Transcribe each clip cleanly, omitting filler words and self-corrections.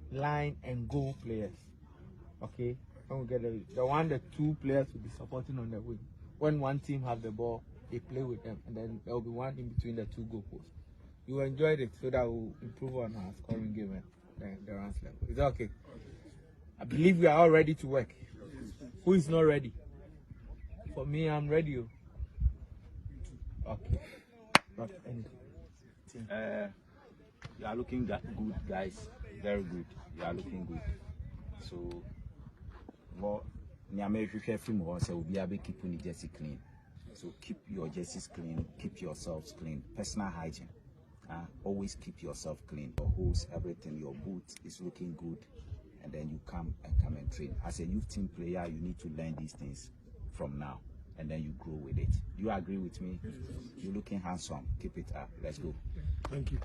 Line and goal players. Okay, when we get the two players will be supporting on the wing. When one team have the ball, they play with them, and then there will be one in between the two goalposts. You enjoyed it, so that will improve on our scoring game and the runs level. Is that okay? I believe we are all ready to work. Who is not ready? For me, I'm ready. Okay. Not anything. You are looking good, guys. Very good. You are looking good. So, well, film will be keeping the jersey clean. So keep your jerseys clean, keep yourselves clean. Personal hygiene. Always keep yourself clean. Your hose, everything, your boots is looking good, and then you come and train. As a youth team player, you need to learn these things from now, and then you grow with it. Do you agree with me? You're looking handsome. Keep it up. Let's go. Thank you.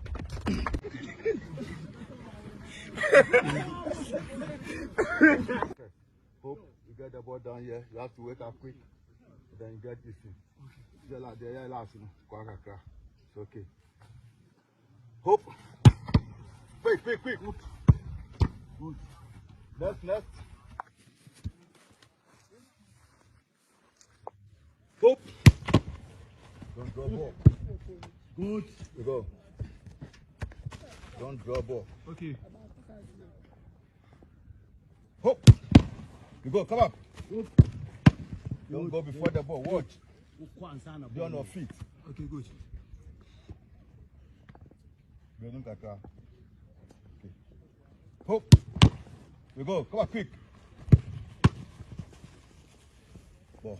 Hope you get the ball down here. You have to wake up quick. Then you get this thing. It's okay. Hope. Quick. Good. Left. Hope. Don't draw ball. Good. You go. Don't draw ball. Okay. Hope. You go. Come up. Hope. Don't go before the ball. Watch. Be on your feet. Okay, good. Okay. Hope. We go. Come on, quick. Ball.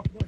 Boy.